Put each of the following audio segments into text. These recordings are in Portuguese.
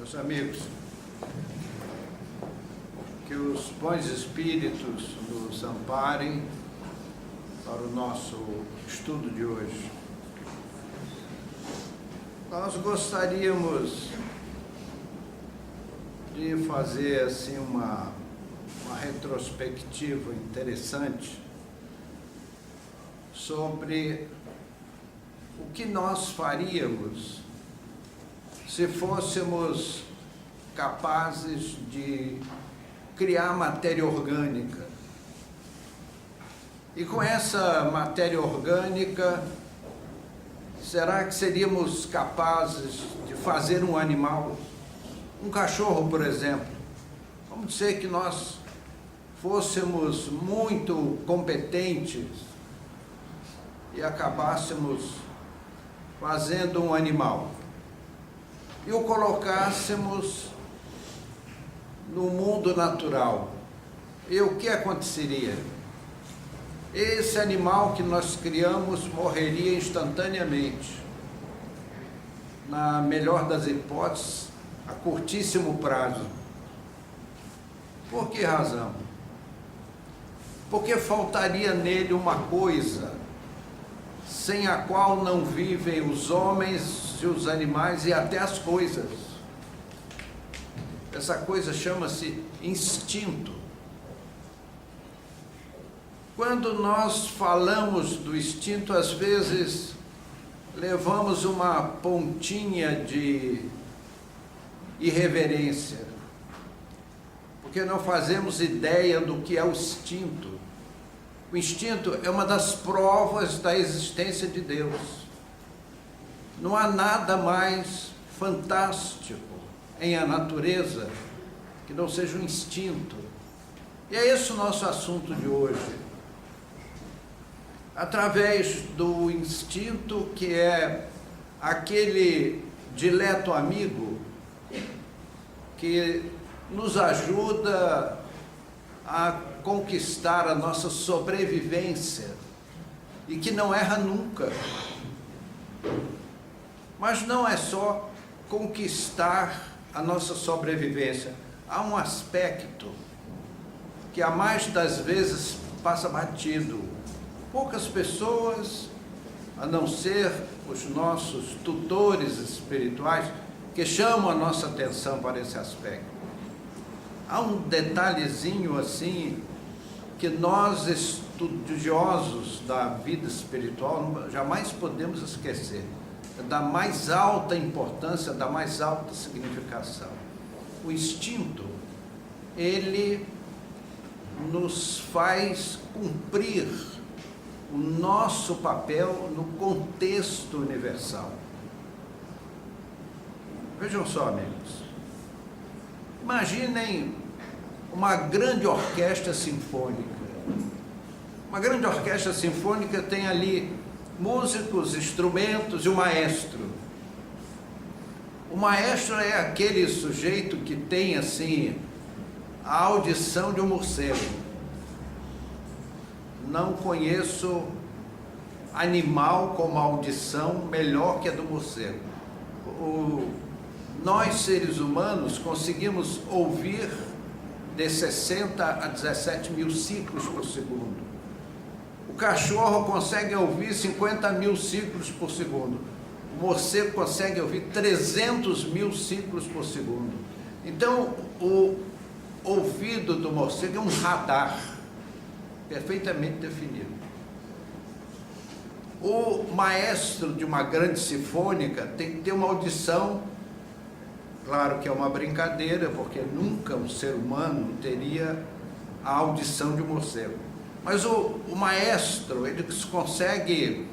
Meus amigos, que os bons espíritos nos amparem para o nosso estudo de hoje. Nós gostaríamos de fazer assim uma retrospectiva interessante sobre o que nós faríamos se fôssemos capazes de criar matéria orgânica. E com essa matéria orgânica, será que seríamos capazes de fazer um animal? Um cachorro, por exemplo. Vamos dizer que nós fôssemos muito competentes e acabássemos fazendo um animal e o colocássemos no mundo natural. E o que aconteceria? Esse animal que nós criamos morreria instantaneamente, na melhor das hipóteses, a curtíssimo prazo. Por que razão? Porque faltaria nele uma coisa sem a qual não vivem os homens e os animais e até as coisas. Essa coisa chama-se instinto. Quando nós falamos do instinto, às vezes levamos uma pontinha de irreverência, porque não fazemos ideia do que é o instinto. O instinto é uma das provas da existência de Deus. Não há nada mais fantástico em a natureza que não seja um instinto. E é esse o nosso assunto de hoje. Através do instinto, que é aquele dileto amigo que nos ajuda a conquistar a nossa sobrevivência e que não erra nunca. Mas não é só conquistar a nossa sobrevivência. Há um aspecto que a mais das vezes passa batido. Poucas pessoas, a não ser os nossos tutores espirituais, que chamam a nossa atenção para esse aspecto. Há um detalhezinho assim que nós, estudiosos da vida espiritual, jamais podemos esquecer. É da mais alta importância, da mais alta significação. O instinto, ele nos faz cumprir o nosso papel no contexto universal. Vejam só, amigos. Imaginem uma grande orquestra sinfônica. Uma grande orquestra sinfônica tem ali músicos, instrumentos e o maestro. O maestro é aquele sujeito que tem, assim, a audição de um morcego. Não conheço animal com uma audição melhor que a do morcego. Nós, seres humanos, conseguimos ouvir de 60 a 17 mil ciclos por segundo. O cachorro consegue ouvir 50 mil ciclos por segundo. O morcego consegue ouvir 300 mil ciclos por segundo. Então, o ouvido do morcego é um radar perfeitamente definido. O maestro de uma grande sinfônica tem que ter uma audição, claro que é uma brincadeira, porque nunca um ser humano teria a audição de um morcego. Mas o maestro, ele consegue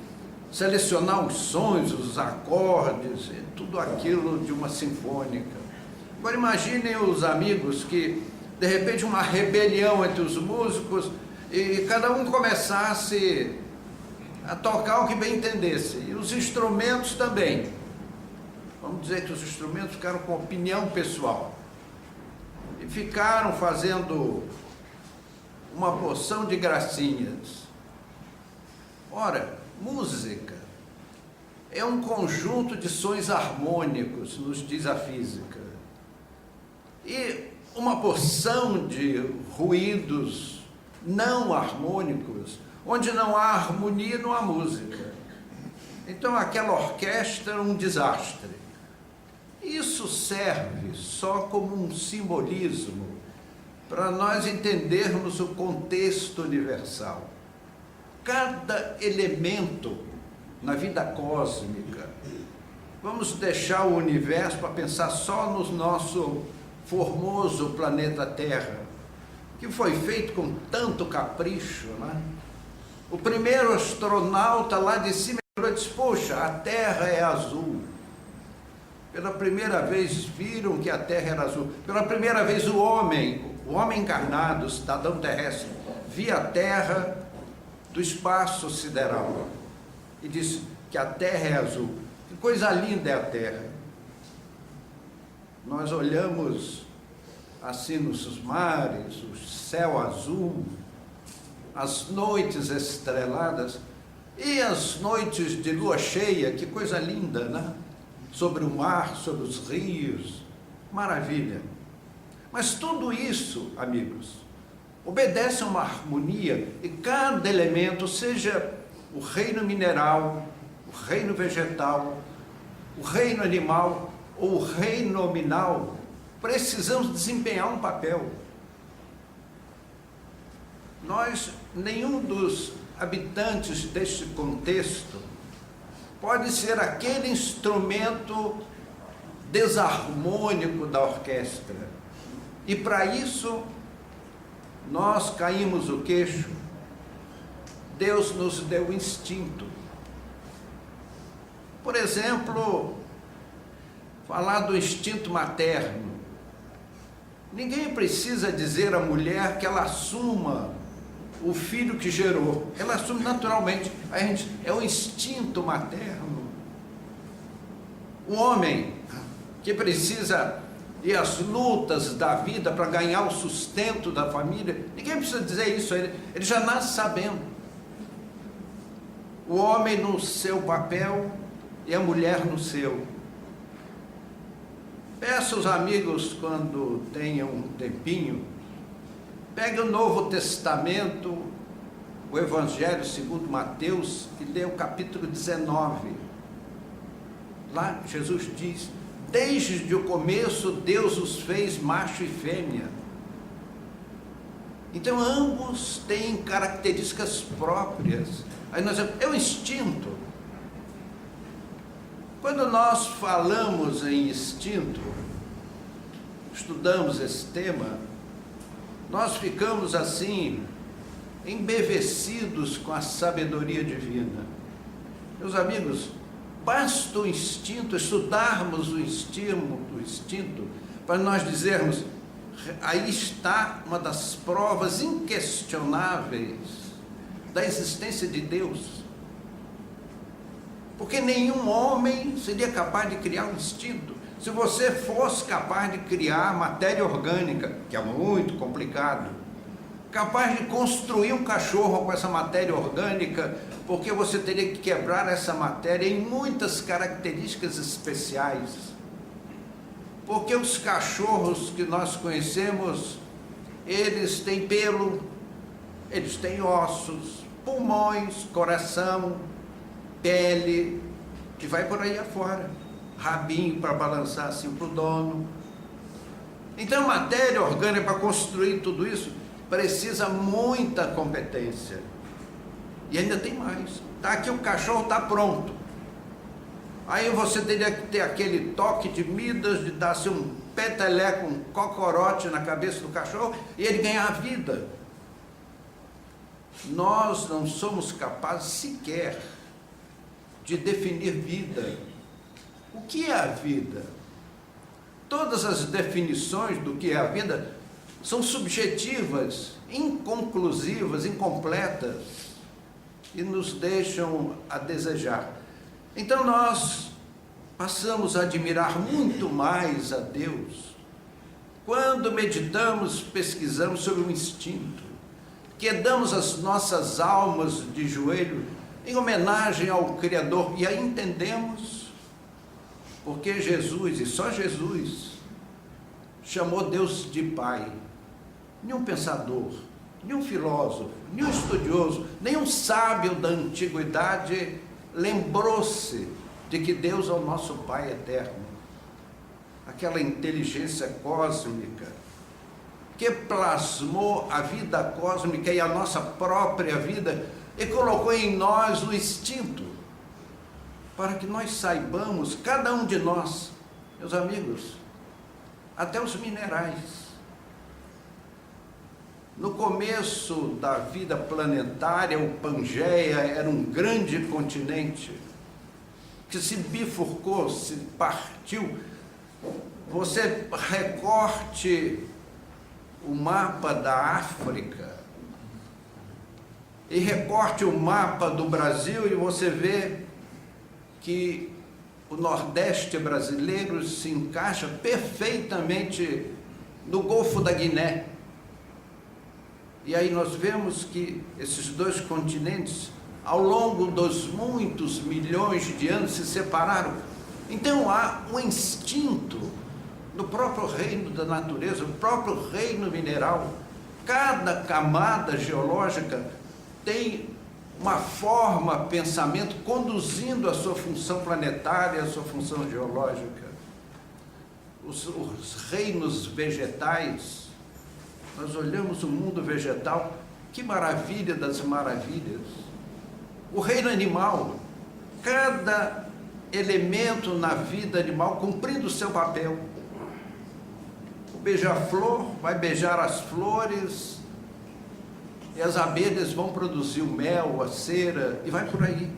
selecionar os sons, os acordes, tudo aquilo de uma sinfônica. Agora imaginem os amigos que, de repente, uma rebelião entre os músicos e cada um começasse a tocar o que bem entendesse. E os instrumentos também. Vamos dizer que os instrumentos ficaram com opinião pessoal. E ficaram fazendo uma porção de gracinhas. Ora, música é um conjunto de sons harmônicos, nos diz a física. e uma porção de ruídos não harmônicos, onde não há harmonia, não há música. Então aquela orquestra é um desastre. Isso serve só como um simbolismo para nós entendermos o contexto universal. Cada elemento na vida cósmica, vamos deixar o universo para pensar só no nosso formoso planeta Terra, que foi feito com tanto capricho, né? O primeiro astronauta lá de cima disse: poxa, a Terra é azul. Pela primeira vez viram que a Terra era azul. Pela primeira vez o homem encarnado, o cidadão terrestre, via a Terra do espaço sideral e disse que a Terra é azul. Que coisa linda é a Terra. Nós olhamos assim nos mares, o céu azul, as noites estreladas e as noites de lua cheia, que coisa linda, né? Sobre o mar, sobre os rios, maravilha. Mas tudo isso, amigos, obedece a uma harmonia, e cada elemento, seja o reino mineral, o reino vegetal, o reino animal ou o reino nominal, precisamos desempenhar um papel. Nenhum dos habitantes deste contexto pode ser aquele instrumento desarmônico da orquestra. E para isso, nós caímos o queixo. Deus nos deu instinto. Por exemplo, falar do instinto materno. Ninguém precisa dizer à mulher que ela assuma o filho que gerou. Ela assume naturalmente. É o instinto materno. O homem que precisa ir às lutas da vida para ganhar o sustento da família, ninguém precisa dizer isso, ele já nasce sabendo. O homem no seu papel e a mulher no seu. Peço aos amigos, quando tenham um tempinho, pegue o Novo Testamento, o Evangelho segundo Mateus, e lê o capítulo 19. Lá Jesus diz: desde o começo Deus os fez macho e fêmea. Então ambos têm características próprias. Aí nós dizemos, é o instinto. Quando nós falamos em instinto, estudamos esse tema, nós ficamos assim, embevecidos com a sabedoria divina. Meus amigos, basta o instinto, estudarmos o instinto, para nós dizermos, aí está uma das provas inquestionáveis da existência de Deus. Porque nenhum homem seria capaz de criar um instinto. Se você fosse capaz de criar matéria orgânica, que é muito complicado, capaz de construir um cachorro com essa matéria orgânica, porque você teria que quebrar essa matéria em muitas características especiais. Porque os cachorros que nós conhecemos, eles têm pelo, eles têm ossos, pulmões, coração, pele, que vai por aí afora, rabinho para balançar assim para o dono. Então, matéria orgânica, para construir tudo isso, precisa muita competência. E ainda tem mais. Tá aqui, o cachorro está pronto. Aí você teria que ter aquele toque de Midas, de dar assim um peteleco, um cocorote na cabeça do cachorro, e ele ganhar a vida. Nós não somos capazes sequer de definir vida. O que é a vida? Todas as definições do que é a vida são subjetivas, inconclusivas, incompletas, e nos deixam a desejar. Então nós passamos a admirar muito mais a Deus quando meditamos, pesquisamos sobre o instinto, que damos as nossas almas de joelho em homenagem ao Criador, e aí entendemos porque Jesus, e só Jesus, chamou Deus de Pai. Nenhum pensador, nenhum filósofo, nenhum estudioso, nenhum sábio da antiguidade lembrou-se de que Deus é o nosso Pai eterno. Aquela inteligência cósmica que plasmou a vida cósmica e a nossa própria vida e colocou em nós o instinto para que nós saibamos, cada um de nós, meus amigos, até os minerais. No começo da vida planetária, o Pangeia era um grande continente que se bifurcou, se partiu. Você recorte o mapa da África e recorte o mapa do Brasil e você vê que o Nordeste brasileiro se encaixa perfeitamente no Golfo da Guiné. E aí nós vemos que esses dois continentes, ao longo dos muitos milhões de anos, se separaram. Então há um instinto no próprio reino da natureza, no próprio reino mineral. Cada camada geológica tem uma forma, pensamento, conduzindo a sua função planetária, a sua função geológica. Os reinos vegetais, nós olhamos o mundo vegetal, que maravilha das maravilhas. O reino animal, cada elemento na vida animal cumprindo o seu papel. O beija-flor vai beijar as flores, e as abelhas vão produzir o mel, a cera, e vai por aí.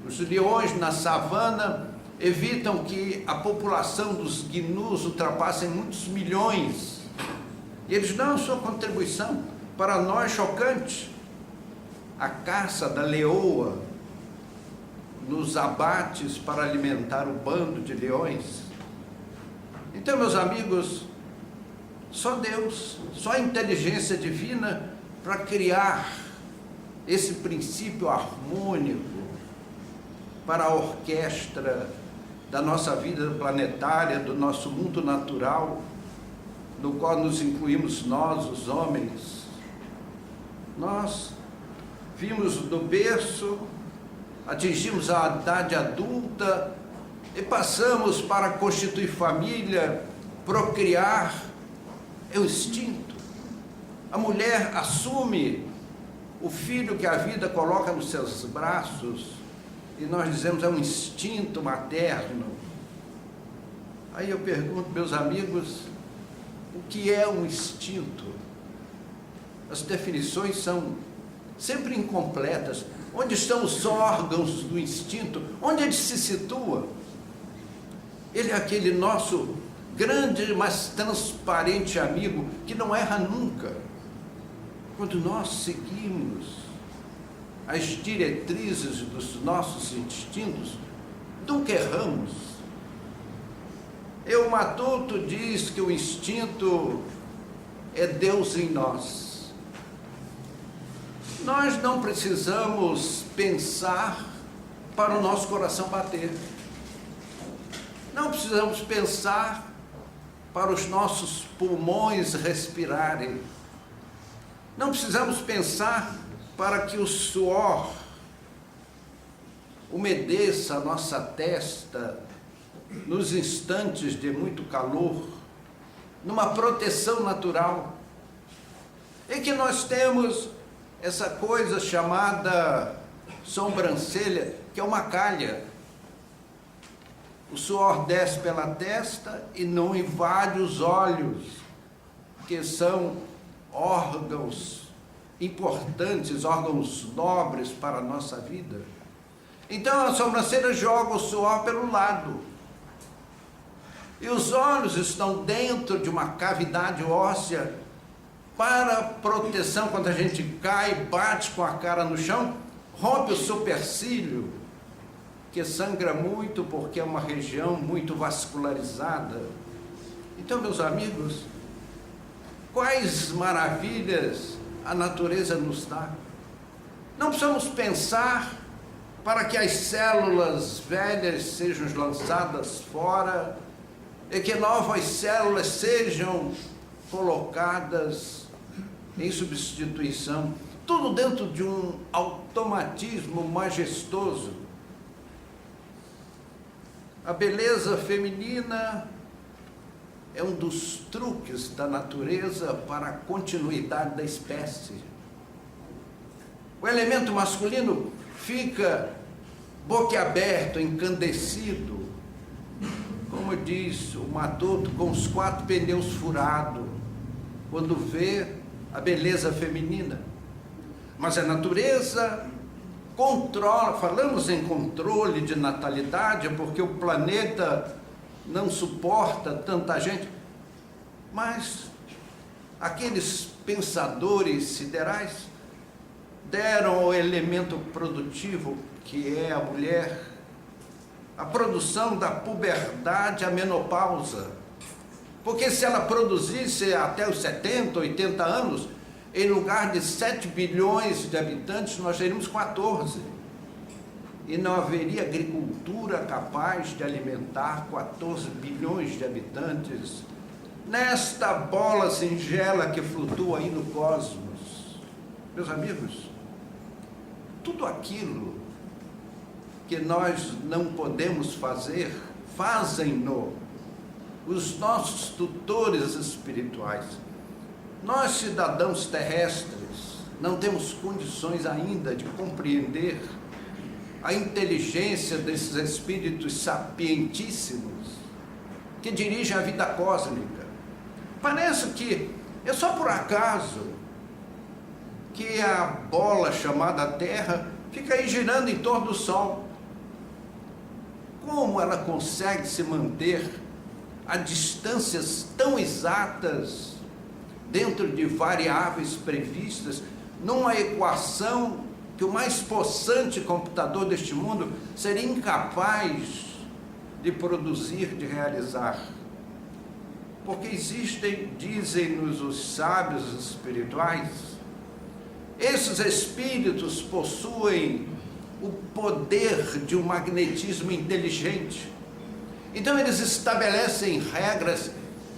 Os leões na savana evitam que a população dos gnus ultrapasse muitos milhões. E eles dão a sua contribuição. Para nós, chocante, a caça da leoa nos abates para alimentar o bando de leões. Então, meus amigos, só Deus, só a inteligência divina para criar esse princípio harmônico para a orquestra da nossa vida planetária, do nosso mundo natural, no qual nos incluímos nós, os homens. Nós vimos do berço, atingimos a idade adulta e passamos para constituir família, procriar. É o instinto. A mulher assume o filho que a vida coloca nos seus braços e nós dizemos é um instinto materno. Aí eu pergunto, meus amigos, o que é um instinto? As definições são sempre incompletas. Onde estão os órgãos do instinto? Onde ele se situa? Ele é aquele nosso grande, mas transparente amigo que não erra nunca. Quando nós seguimos as diretrizes dos nossos instintos, nunca erramos. O Matuto diz que o instinto é Deus em nós. Nós não precisamos pensar para o nosso coração bater. Não precisamos pensar para os nossos pulmões respirarem. Não precisamos pensar para que o suor umedeça a nossa testa nos instantes de muito calor, numa proteção natural. E que nós temos essa coisa chamada sobrancelha, que é uma calha. O suor desce pela testa e não invade os olhos, que são órgãos importantes, órgãos nobres para a nossa vida. Então a sobrancelha joga o suor pelo lado. E os olhos estão dentro de uma cavidade óssea para proteção. Quando a gente cai, bate com a cara no chão, rompe o supercílio, que sangra muito porque é uma região muito vascularizada. Então, meus amigos, quais maravilhas a natureza nos dá. Não precisamos pensar para que as células velhas sejam lançadas fora e que novas células sejam colocadas em substituição, tudo dentro de um automatismo majestoso. A beleza feminina é um dos truques da natureza para a continuidade da espécie. O elemento masculino fica boquiaberto, encandecido, como diz o Matoto, com os 4 pneus furados, quando vê a beleza feminina. Mas a natureza controla, falamos em controle de natalidade, porque o planeta não suporta tanta gente, mas aqueles pensadores siderais deram ao elemento produtivo, que é a mulher, a produção da puberdade à menopausa. Porque se ela produzisse até os 70, 80 anos, em lugar de 7 bilhões de habitantes, nós teríamos 14. E não haveria agricultura capaz de alimentar 14 bilhões de habitantes nesta bola singela que flutua aí no cosmos. Meus amigos, tudo aquilo que nós não podemos fazer, fazem-no os nossos tutores espirituais. Nós, cidadãos terrestres, não temos condições ainda de compreender a inteligência desses espíritos sapientíssimos que dirigem a vida cósmica. Parece que é só por acaso que a bola chamada Terra fica aí girando em torno do Sol. Como ela consegue se manter a distâncias tão exatas dentro de variáveis previstas, numa equação que o mais possante computador deste mundo seria incapaz de produzir, de realizar? Porque existem, dizem-nos os sábios espirituais, esses espíritos possuem o poder de um magnetismo inteligente. Então eles estabelecem regras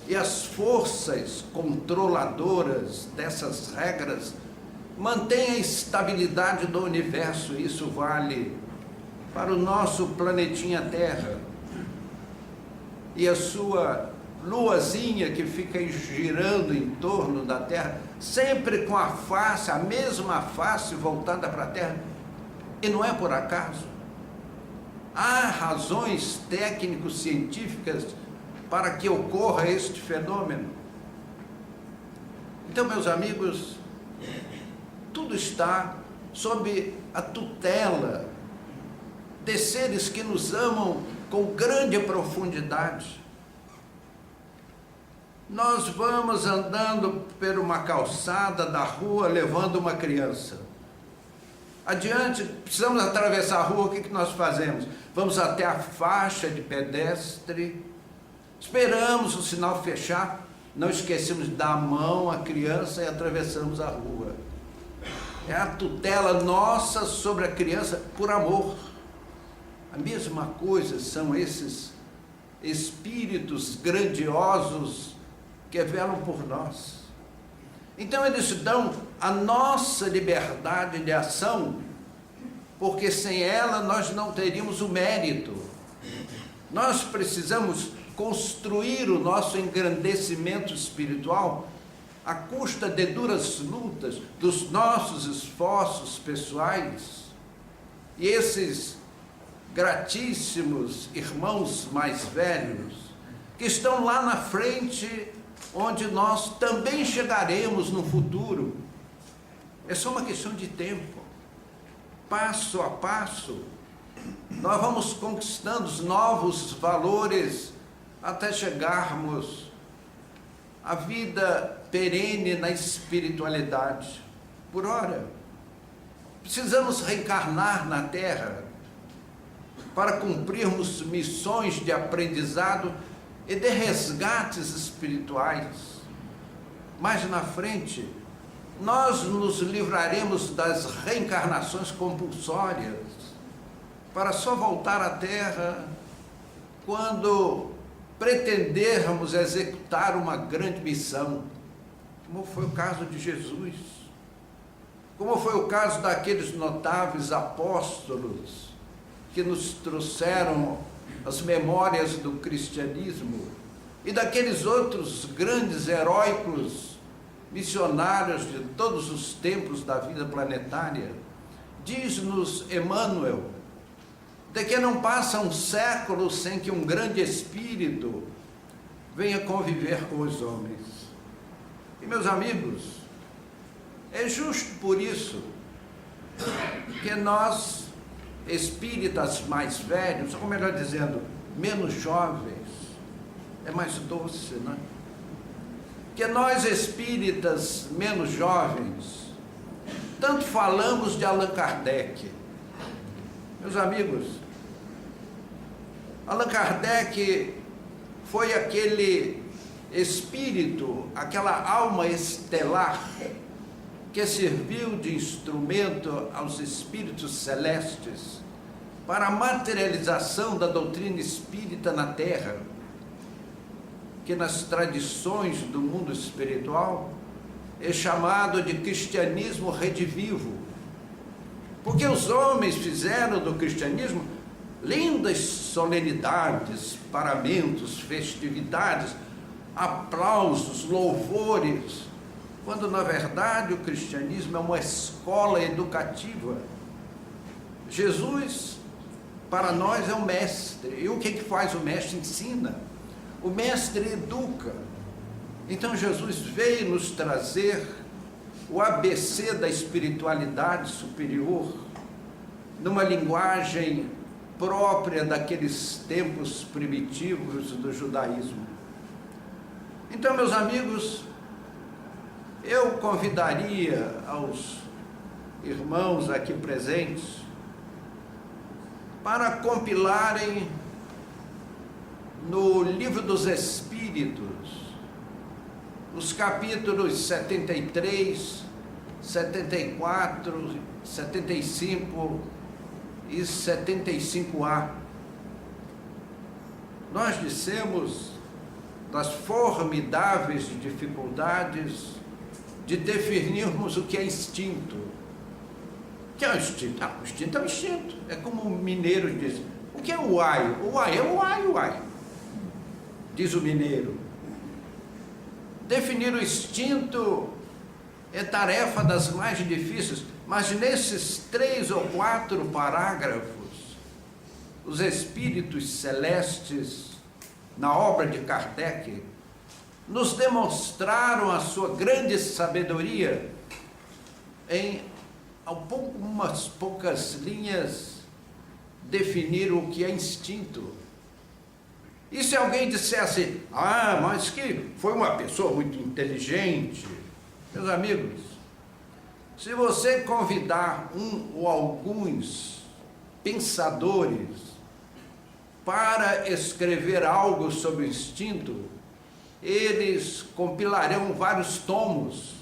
e as forças controladoras dessas regras mantêm a estabilidade do universo. Isso vale para o nosso planetinha Terra e a sua luazinha que fica girando em torno da Terra, sempre com a face, a mesma face voltada para a Terra. E não é por acaso. Há razões técnico-científicas para que ocorra este fenômeno. Então, meus amigos, tudo está sob a tutela de seres que nos amam com grande profundidade. Nós vamos andando por uma calçada da rua levando uma criança. Adiante, precisamos atravessar a rua, o que nós fazemos? Vamos até a faixa de pedestre, esperamos o sinal fechar, não esquecemos de dar a mão à criança e atravessamos a rua. É a tutela nossa sobre a criança por amor. A mesma coisa são esses espíritos grandiosos que velam por nós. Então eles dão a nossa liberdade de ação, porque sem ela nós não teríamos o mérito. Nós precisamos construir o nosso engrandecimento espiritual à custa de duras lutas, dos nossos esforços pessoais. E esses gratíssimos irmãos mais velhos, que estão lá na frente, onde nós também chegaremos no futuro, é só uma questão de tempo. Passo a passo, nós vamos conquistando os novos valores até chegarmos à vida perene na espiritualidade. Por ora, precisamos reencarnar na Terra para cumprirmos missões de aprendizado e de resgates espirituais. Mais na frente, nós nos livraremos das reencarnações compulsórias, para só voltar à Terra quando pretendermos executar uma grande missão, como foi o caso de Jesus, como foi o caso daqueles notáveis apóstolos que nos trouxeram as memórias do cristianismo, e daqueles outros grandes heróicos missionários de todos os tempos da vida planetária. Diz-nos Emmanuel, de que não passa um século sem que um grande espírito venha conviver com os homens. E, meus amigos, é justo por isso que nós, espíritas mais velhos, ou melhor dizendo, menos jovens, é mais doce, não é? Que nós, espíritas menos jovens, tanto falamos de Allan Kardec. Meus amigos, Allan Kardec foi aquele espírito, aquela alma estelar que serviu de instrumento aos espíritos celestes para a materialização da doutrina espírita na Terra, que nas tradições do mundo espiritual é chamado de cristianismo redivivo, porque os homens fizeram do cristianismo lindas solenidades, paramentos, festividades, aplausos, louvores, quando na verdade o cristianismo é uma escola educativa. Jesus, para nós, é o mestre. E o que faz o mestre? Ensina. O mestre educa. Então Jesus veio nos trazer o ABC da espiritualidade superior, numa linguagem própria daqueles tempos primitivos do judaísmo. Então, meus amigos, eu convidaria aos irmãos aqui presentes para compilarem no Livro dos Espíritos os capítulos 73, 74, 75 e 75A. Nós dissemos das formidáveis dificuldades de definirmos o que é instinto. O que é o instinto? O instinto é o instinto. É como o mineiro diz. O que é o uai? O uai é o uai, o uai. Diz o mineiro. Definir o instinto é tarefa das mais difíceis, mas nesses 3 ou 4 parágrafos, os espíritos celestes, na obra de Kardec, nos demonstraram a sua grande sabedoria em algumas poucas linhas definir o que é instinto. E se alguém dissesse, mas que foi uma pessoa muito inteligente, meus amigos, se você convidar um ou alguns pensadores para escrever algo sobre o instinto, eles compilarão vários tomos.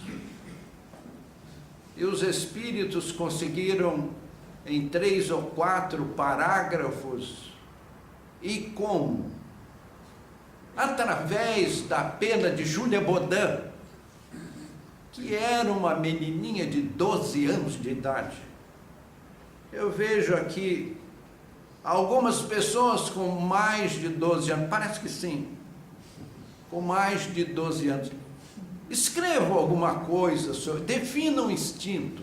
E os espíritos conseguiram, em 3 ou 4 parágrafos, e como? Através da pena de Júlia Bodin, que era uma menininha de 12 anos de idade. Eu vejo aqui algumas pessoas com mais de 12 anos, parece que sim, com mais de 12 anos. Escrevam alguma coisa sobre, definam o instinto,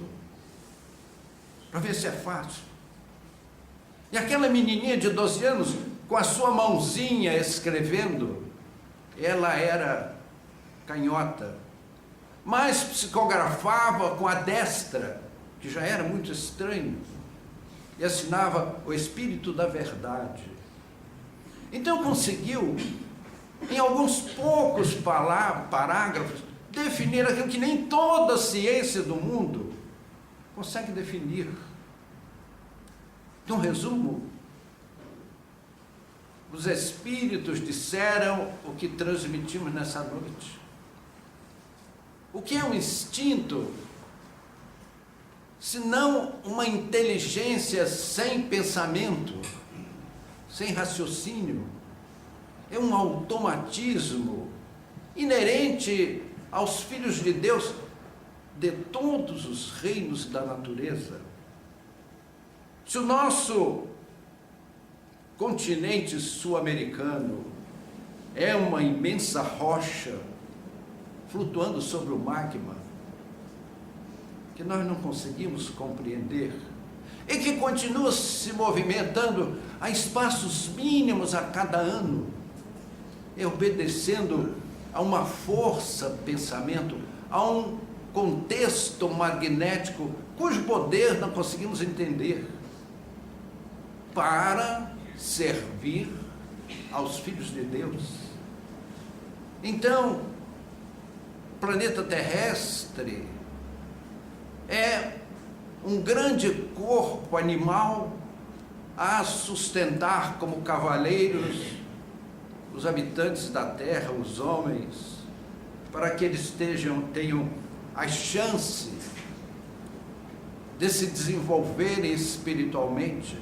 para ver se é fácil. E aquela menininha de 12 anos, com a sua mãozinha escrevendo, ela era canhota, mas psicografava com a destra, que já era muito estranho, e assinava o Espírito da Verdade. Então conseguiu, em alguns poucos parágrafos, definir aquilo que nem toda a ciência do mundo consegue definir. Então, resumo, os espíritos disseram o que transmitimos nessa noite. O que é um instinto, se não uma inteligência sem pensamento, sem raciocínio? é um automatismo inerente aos filhos de Deus de todos os reinos da natureza. Se o nosso continente sul-americano é uma imensa rocha flutuando sobre o magma, que nós não conseguimos compreender, e que continua se movimentando a espaços mínimos a cada ano, obedecendo a uma força pensamento, a um contexto magnético cujo poder não conseguimos entender, para servir aos filhos de Deus. Então, o planeta terrestre é um grande corpo animal a sustentar como cavaleiros os habitantes da terra, os homens, para que eles tenham a chance de se desenvolverem espiritualmente.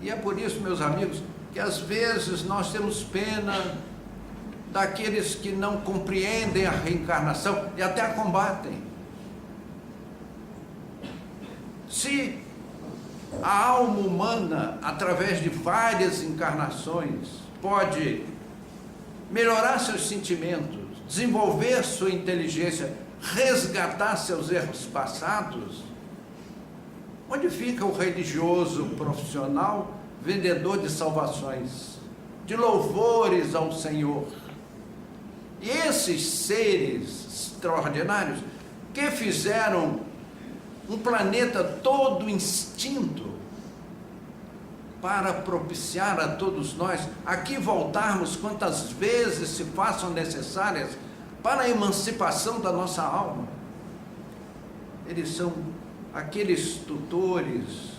E é por isso, meus amigos, que às vezes nós temos pena daqueles que não compreendem a reencarnação e até a combatem. Se a alma humana, através de várias encarnações, pode melhorar seus sentimentos, desenvolver sua inteligência, resgatar seus erros passados, onde fica o religioso profissional, vendedor de salvações, de louvores ao Senhor? E esses seres extraordinários que fizeram um planeta todo instinto para propiciar a todos nós aqui voltarmos quantas vezes se façam necessárias para a emancipação da nossa alma. Eles são aqueles tutores,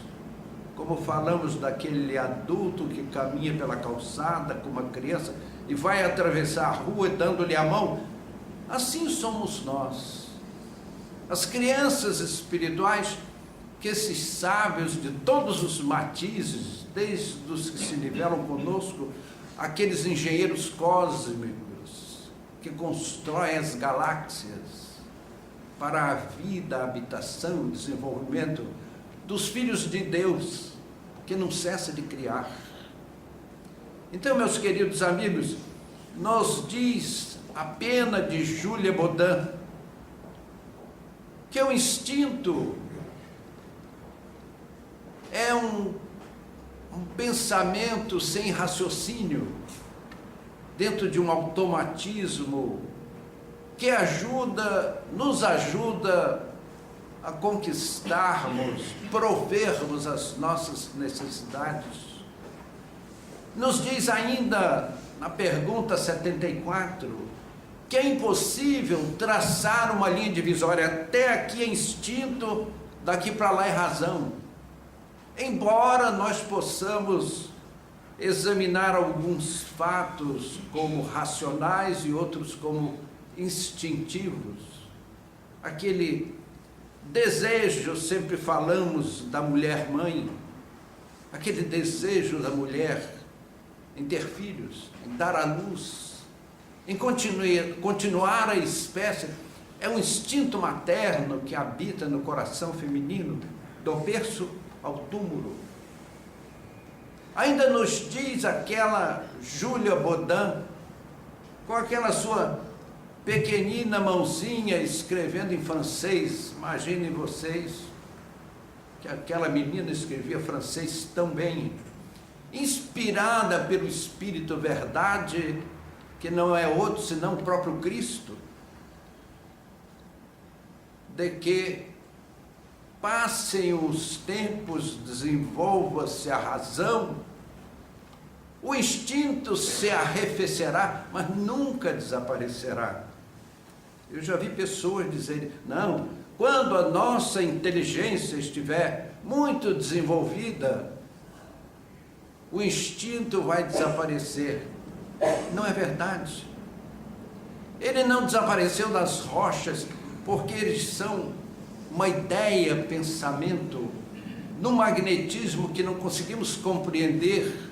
como falamos daquele adulto que caminha pela calçada com uma criança e vai atravessar a rua dando-lhe a mão. Assim somos nós, as crianças espirituais, que esses sábios de todos os matizes, desde os que se nivelam conosco, aqueles engenheiros cósmicos que constroem as galáxias para a vida, a habitação, o desenvolvimento dos filhos de Deus, que não cessa de criar. Então, meus queridos amigos, nos diz a pena de Júlia Baudin que o instinto é um pensamento sem raciocínio, dentro de um automatismo que nos ajuda a conquistarmos, provermos as nossas necessidades. Nos diz ainda, na pergunta 74, que é impossível traçar uma linha divisória. Até aqui é instinto, daqui para lá é razão. Embora nós possamos examinar alguns fatos como racionais e outros como instintivos, aquele desejo, sempre falamos da mulher mãe, aquele desejo da mulher em ter filhos, em dar à luz, em continuar a espécie, é um instinto materno que habita no coração feminino, do berço ao túmulo. Ainda nos diz aquela Júlia Baudin, com aquela sua pequenina mãozinha escrevendo em francês. Imaginem vocês que aquela menina escrevia francês tão bem, inspirada pelo Espírito Verdade, que não é outro senão o próprio Cristo, de que passem os tempos, desenvolva-se a razão, o instinto se arrefecerá, mas nunca desaparecerá. Eu já vi pessoas dizerem, não, quando a nossa inteligência estiver muito desenvolvida, o instinto vai desaparecer. Não é verdade. Ele não desapareceu das rochas, porque eles são uma ideia, pensamento, no magnetismo que não conseguimos compreender,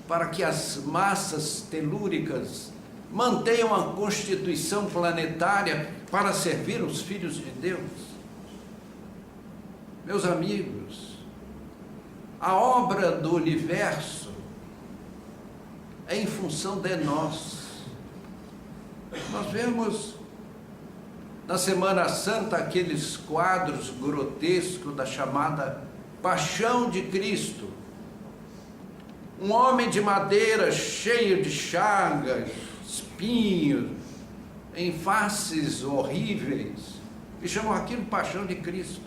para que as massas telúricas mantenham a constituição planetária para servir os filhos de Deus. Meus amigos, a obra do universo é em função de nós. Nós vemos na Semana Santa aqueles quadros grotescos da chamada Paixão de Cristo. Um homem de madeira cheio de chagas, espinhos, em faces horríveis, e chamam aquilo Paixão de Cristo.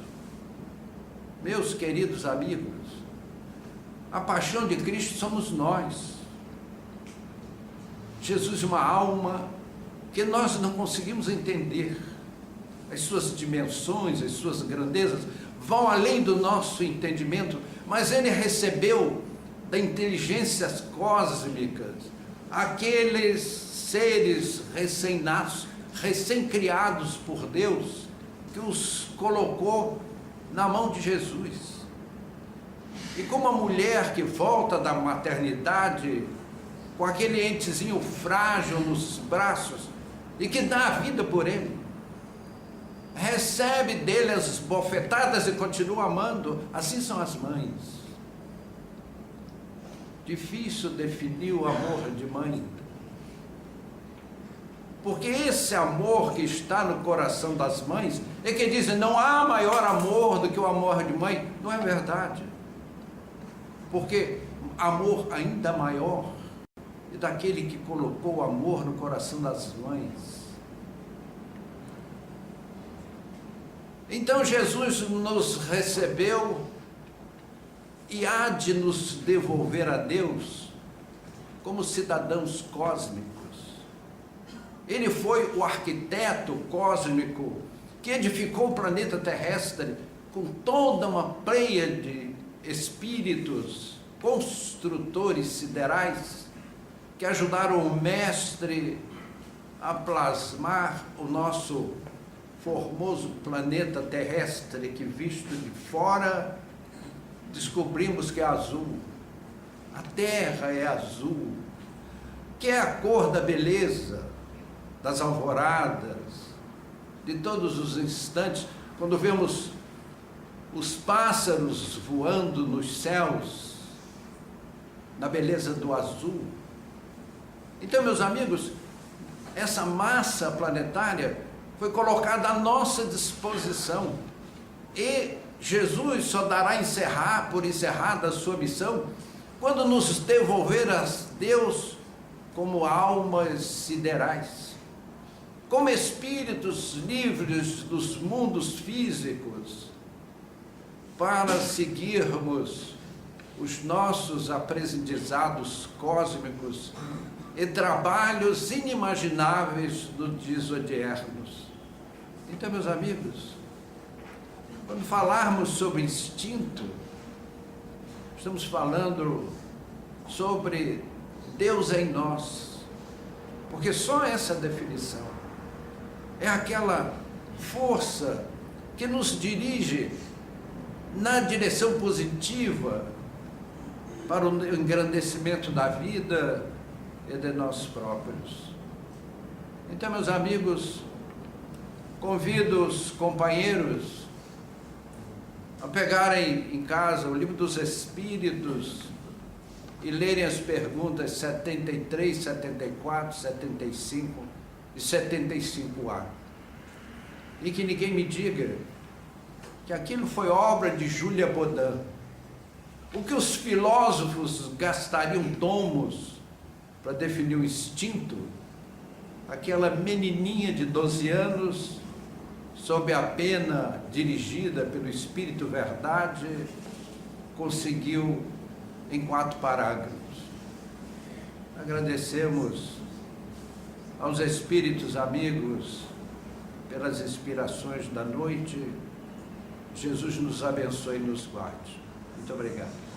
Meus queridos amigos, a paixão de Cristo somos nós. Jesus é uma alma que nós não conseguimos entender. As suas dimensões, as suas grandezas vão além do nosso entendimento, mas ele recebeu da inteligências cósmicas aqueles seres recém-nascidos, recém-criados por Deus, que os colocou na mão de Jesus. E como a mulher que volta da maternidade com aquele entezinho frágil nos braços e que dá a vida por ele, recebe dele as bofetadas e continua amando, assim são as mães. Difícil definir o amor de mãe, porque esse amor que está no coração das mães é que dizem, não há maior amor do que o amor de mãe. Não é verdade, porque amor ainda maior é daquele que colocou o amor no coração das mães. Então Jesus nos recebeu e há de nos devolver a Deus como cidadãos cósmicos. Ele foi o arquiteto cósmico que edificou o planeta terrestre com toda uma pleia de espíritos construtores siderais que ajudaram o mestre a plasmar o nosso formoso planeta terrestre, que visto de fora descobrimos que é azul. A terra é azul, que é a cor da beleza, das alvoradas, de todos os instantes, quando vemos os pássaros voando nos céus, na beleza do azul. Então, meus amigos, essa massa planetária foi colocada à nossa disposição, e Jesus só dará por encerrada a sua missão quando nos devolver a Deus como almas siderais, como espíritos livres dos mundos físicos, para seguirmos os nossos aprendizados cósmicos e trabalhos inimagináveis dos dias odiernos. Então, meus amigos, quando falarmos sobre instinto, estamos falando sobre Deus em nós, porque só essa definição é aquela força que nos dirige na direção positiva para o engrandecimento da vida e de nós próprios. Então, meus amigos, convido os companheiros a pegarem em casa o Livro dos Espíritos e lerem as perguntas 73, 74, 75 e 75A. E que ninguém me diga que aquilo foi obra de Júlia Bodin. O que os filósofos gastariam tomos para definir o instinto, aquela menininha de 12 anos, sob a pena dirigida pelo Espírito Verdade, conseguiu em 4 parágrafos. Agradecemos aos espíritos amigos pelas inspirações da noite. Jesus nos abençoe e nos guarde. Muito obrigado.